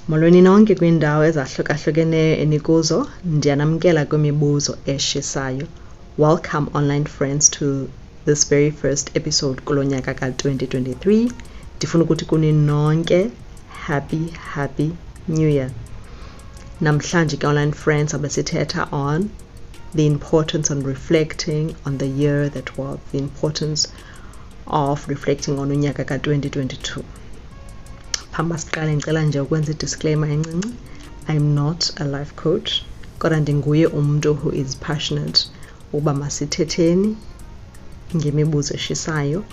Molweni nonke kwindawo ezahlukahlukeneyo enikuzo, ndiyanamkela kwimibuzo eshisayo. Welcome online friends to this very first episode kulo nyaka ka-2023. Ndifuna ukuthi kuni nonke happy new year. Namhlanje ke online friends abesithetha on the importance on reflecting on the year that was, the importance of reflecting on unyaka ka-2022. Phamba siqale ngicela nje ukwenza i-disclaimer encinci. I'm not a life coach, kodwa ndinguye umuntu who is passionate uba masithetheni ngemibuzo eshisayo,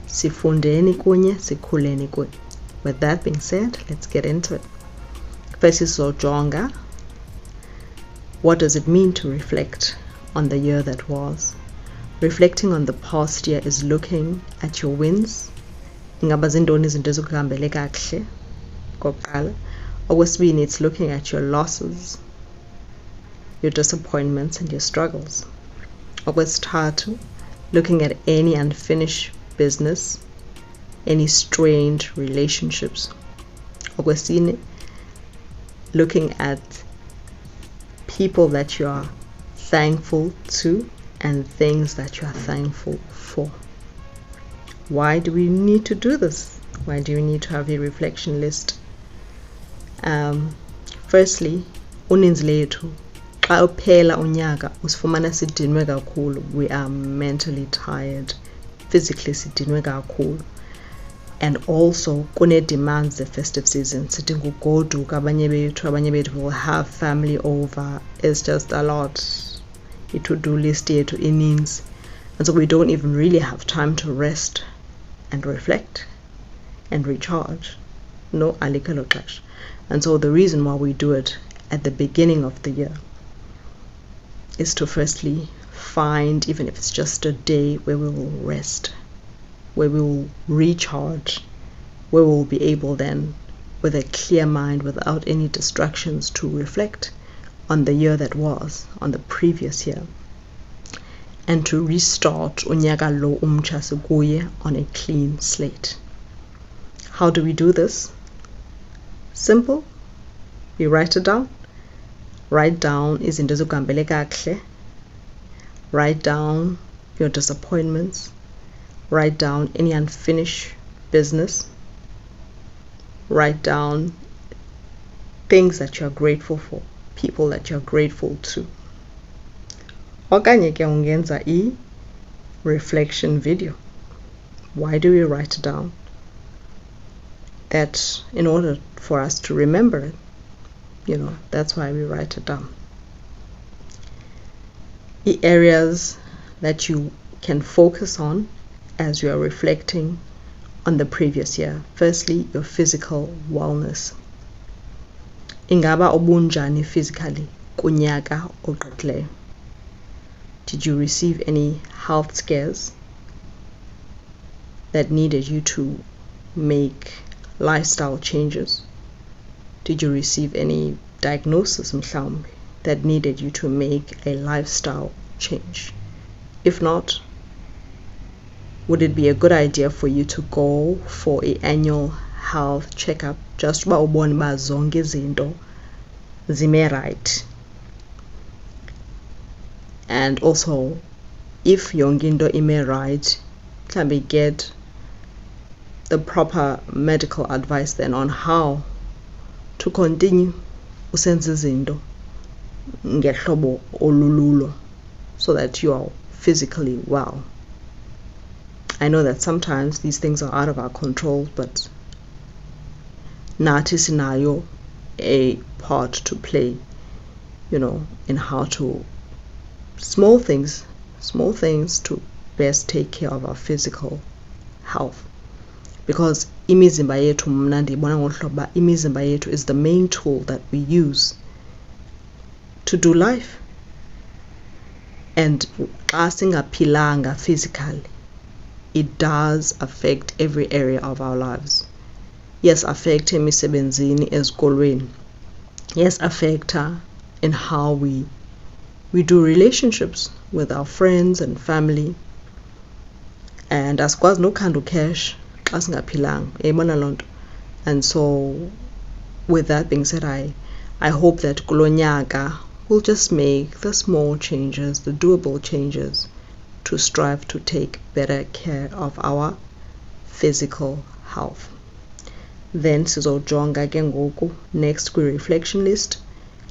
sifundeni kunye, sikhuleni kunye. With that being said, let's get into it. First sizojonga, what does it mean to reflect on the year that was? Reflecting on the past year is looking at your wins. Ingaba zintoni izinto ezikuhambele kakuhle kokuqala. Okwesibini, it's looking at your losses, your disappointments and your struggles. Okwesithathu, looking at any unfinished business, any strained relationships. Okwesine, looking at people that you are thankful to and things that you are thankful for. Why do we need to do this? Why do we need to have a reflection list? Firstly, uninzi lethu xa uphela unyaka usifumana sidinwe kakhulu. We are mentally tired, physically sidinwe kakhulu. And also kune demands the festive season. Sidinga ugoduka, abanye bethu will have family over. It's just a lot. I-to-do list yethu ininzi. And so we don't even really have time to rest and reflect and recharge. No, alikho elo xesha. And so the reason why we do it at the beginning of the year is to firstly find, even if it's just a day, where we will rest, where we will recharge, where we will be able then, with a clear mind, without any distractions, to reflect on the year that was, on the previous year, and to restart unyaka lo umtsha sikuye on a clean slate. How do we do this? Simple. We write it down. Write down izinto ezikuhambele kakuhle. Write down your disappointments. Write down any unfinished business. Write down things that you are grateful for, people that you are grateful to. Okanye ke ungenza reflection video. Why do we write it down? That in order for us to remember it, that's why we write it down. The areas that you can focus on as you are reflecting on the previous year. Firstly, your physical wellness. Ingaba ubunjani physically kunyaka ogqithileyo? Did you receive any health scares that needed you to make lifestyle changes? Did you receive any diagnosis mhlawumbe that needed you to make a lifestyle change? If not, would it be a good idea for you to go for an annual health checkup, just uba ubone uba zonke izinto zime right? And also, if yonke into ime right, mhlawumbe get the proper medical advice then on how to continue usenza izinto ngehlobo olululo so that you are physically well. I know that sometimes these things are out of our control, but nathi sinayo a part to play, in how to small things to best take care of our physical health. Because imizimba yethu, mna ndiyibona ngohlobo imizimba yethu is the main tool that we use to do life. And xa singaphilanga physically, it does affect every area of our lives. Yes, affect emisebenzini, ezikolweni. Yes, affect in how we do relationships with our friends and family. And asikwazi nokhanda cash xa singaphilanga, uyayibona loo nto. And so with that being said, I hope that kulo nyaka will just make the small changes, the doable changes, to strive to take better care of our physical health. Then sizojonga ke ngoku next kwi-reflection list.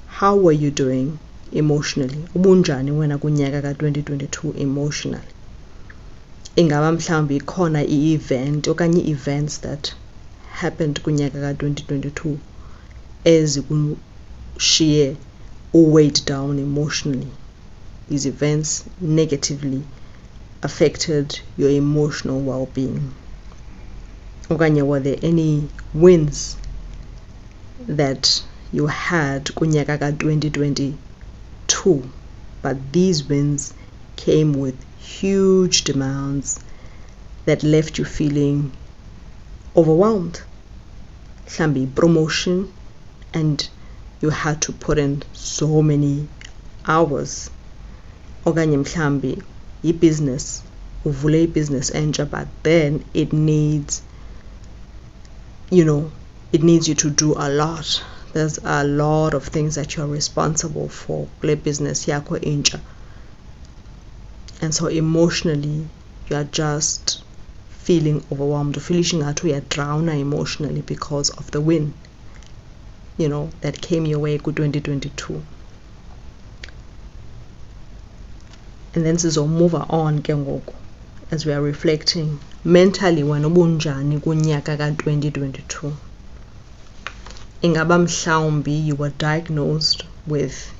How were you doing emotionally? Ubunjani wena kunyaka ka-2022 emotionally? Ingaba mhlawumbi ikhona i-event okanye ii-events that happened kunyaka ka-2022 ezikushiye weighed down emotionally. These events negatively affected your emotional well-being. Okanye were there any wins that you had kunyaka ka-2022, but these wins came with huge demands that left you feeling overwhelmed? Mhlambi promotion, and you had to put in so many hours. Okanye mhlambi i-business, uvule i-business entsha, but then it needs you to do a lot. There's a lot of things that you're responsible for kule business yakho entsha, and so emotionally you are just feeling overwhelmed, feeling that you are drowning emotionally because of the win that came your way ku 2022. And then move on ke ngoku as we are reflecting mentally wena ubunjani kunyaka ka 2022. Ingaba mhlawumbi you were diagnosed with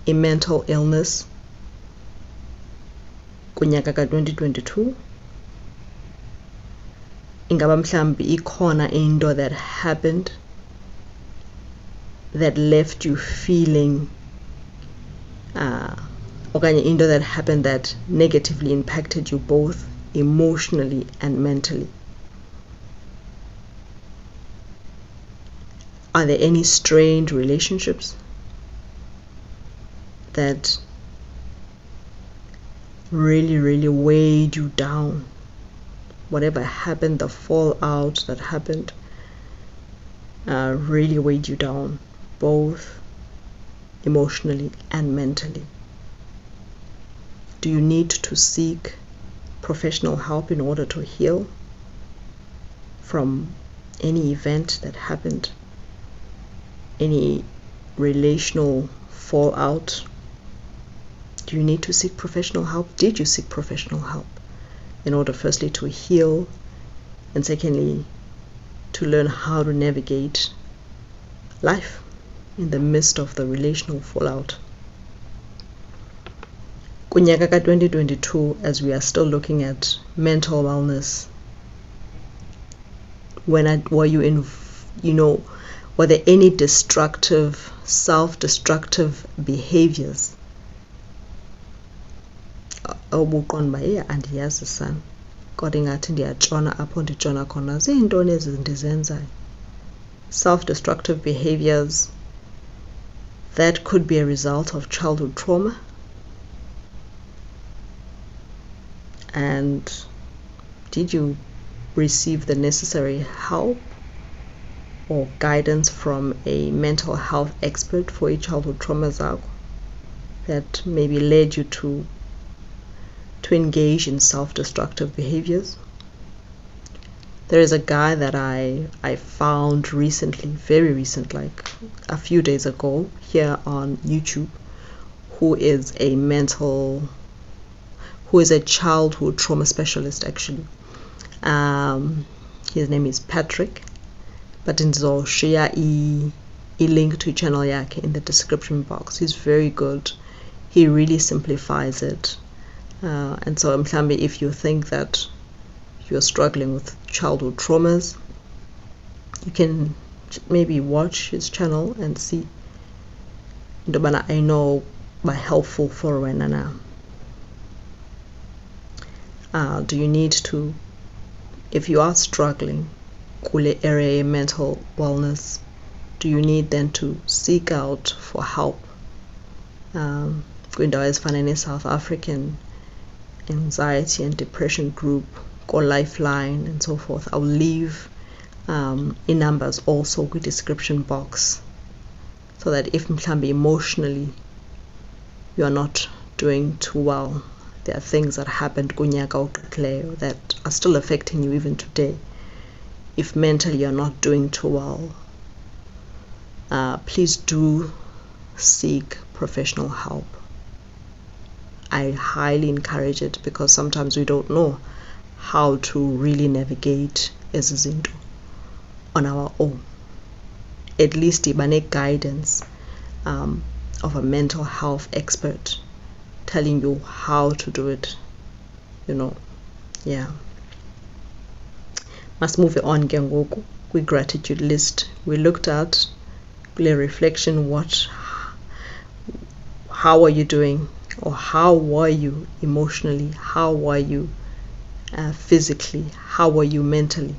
a mental illness kunyaka ka 2022. Ingaba mhlawumbi ikhona into that happened that left you feeling okanye into that happened that negatively impacted you both emotionally and mentally. Are there any strained relationships that really weighed you down? Whatever happened, the fallout that happened really weighed you down, both emotionally and mentally. Do you need to seek professional help in order to heal from any event that happened, any relational fallout? Do you need to seek professional help? Did you seek professional help in order, firstly, to heal, and secondly, to learn how to navigate life in the midst of the relational fallout? Kunyaka ka 2022, as we are still looking at mental wellness, were there any destructive, self-destructive behaviors? Obuqonda uba andiyazi sana kodwa ingathi ndiyatshona apho nditshona khona ziintoni ezi ndizenzayo. Self-destructive behaviors that could be a result of childhood trauma, and did you receive the necessary help or guidance from a mental health expert for your childhood trauma zakho that maybe led you to engage in self-destructive behaviors? There is a guy that I found recently, very recent, like a few days ago, here on YouTube, who is a childhood trauma specialist actually. His name is Patrick, but I'll share a link to channel yakhe in the description box. He's very good. He really simplifies it. And so mhlambi, if you think that you're struggling with childhood traumas, you can maybe watch his channel and see ndobana I know by helpful for wena na. Do you need to, if you are struggling kule area mental wellness, do you need then to seek out for help? Kwindawo ezifana ne-South African Anxiety and Depression Group, or Lifeline, and so forth. I'll leave in numbers also with description box, so that if mhlambe emotionally you are not doing too well, there are things that happened kunyaka oqheleyo that are still affecting you even today. If mentally you're not doing too well, please do seek professional help. I highly encourage it, because sometimes we don't know how to really navigate ezizinto on our own. At least ibane guidance of a mental health expert telling you how to do it, yeah. Must move on ke ngoku kwi gratitude list. We looked at the reflection, how are you doing, or how were you emotionally, how were you physically, how were you mentally,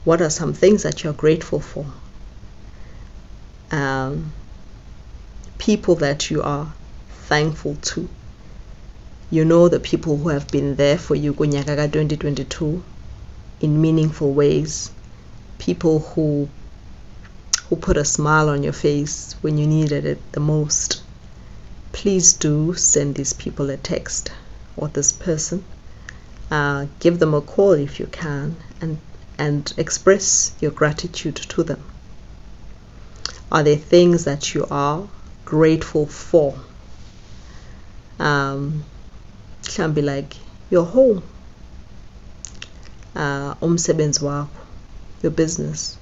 what are some things that you're grateful for, people that you are thankful to, the people who have been there for you kunyaka ka 2022 in meaningful ways, people who put a smile on your face when you needed it the most. Please do send these people a text, or this person. Give them a call if you can, and express your gratitude to them. Are there things that you are grateful for? Can be like your home, umsebenzi wakho, your business.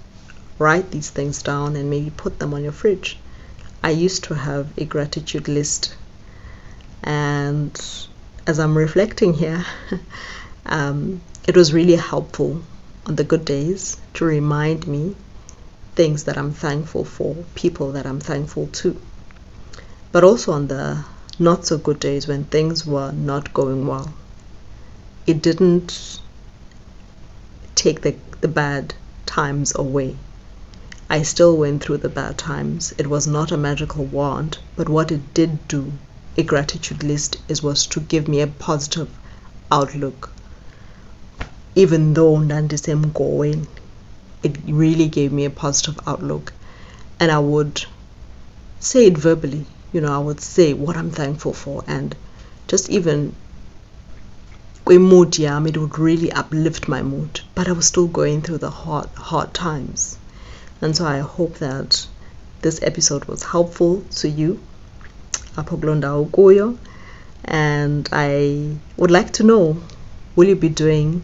Write these things down and maybe put them on your fridge. I used to have a gratitude list, and as I'm reflecting here, it was really helpful on the good days to remind me things that I'm thankful for, people that I'm thankful to. But also on the not so good days, when things were not going well, it didn't take the bad times away. I still went through the bad times. It was not a magical wand, but what it did do, a gratitude list, was to give me a positive outlook. Even though ndandisem going, it really gave me a positive outlook. And I would say it verbally, I would say what I'm thankful for, and just even mood, it would really uplift my mood. But I was still going through the hard times. And so I hope that this episode was helpful to you. And I would like to know, will you be doing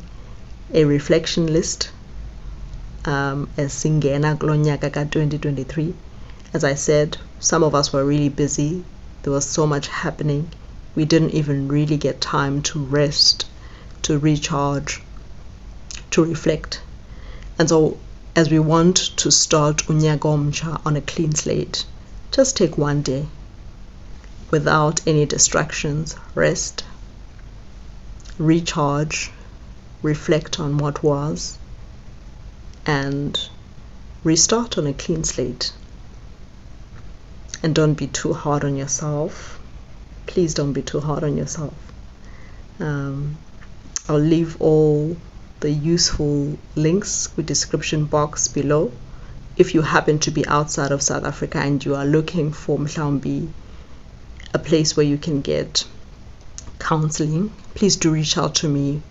a reflection list as Singena Glonyaka 2023? As I said, some of us were really busy. There was so much happening. We didn't even really get time to rest, to recharge, to reflect. And so as we want to start unyaka omtsha on a clean slate, just take one day without any distractions. Rest, recharge, reflect on what was, and restart on a clean slate. And don't be too hard on yourself. Please don't be too hard on yourself. I'll leave all the useful links with description box below. If you happen to be outside of South Africa and you are looking for mhlawumbi a place where you can get counseling, please do reach out to me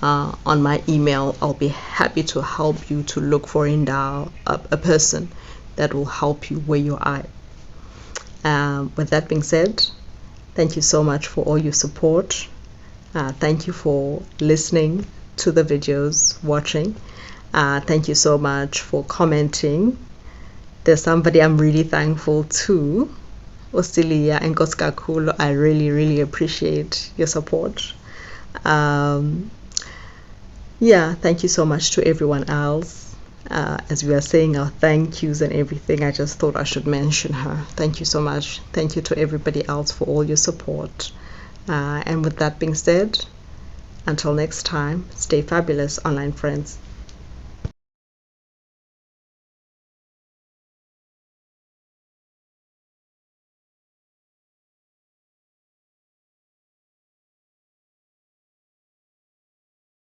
on my email. I'll be happy to help you to look for a person that will help you where you are. With that being said, thank you so much for all your support. Thank you for listening to the videos, watching. Thank you so much for commenting. There's somebody I'm really thankful to, Osilia and Koskakulo. I really, really appreciate your support. Thank you so much to everyone else. As we are saying our thank yous and everything, I just thought I should mention her. Thank you so much. Thank you to everybody else for all your support. And with that being said, until next time, stay fabulous, online friends.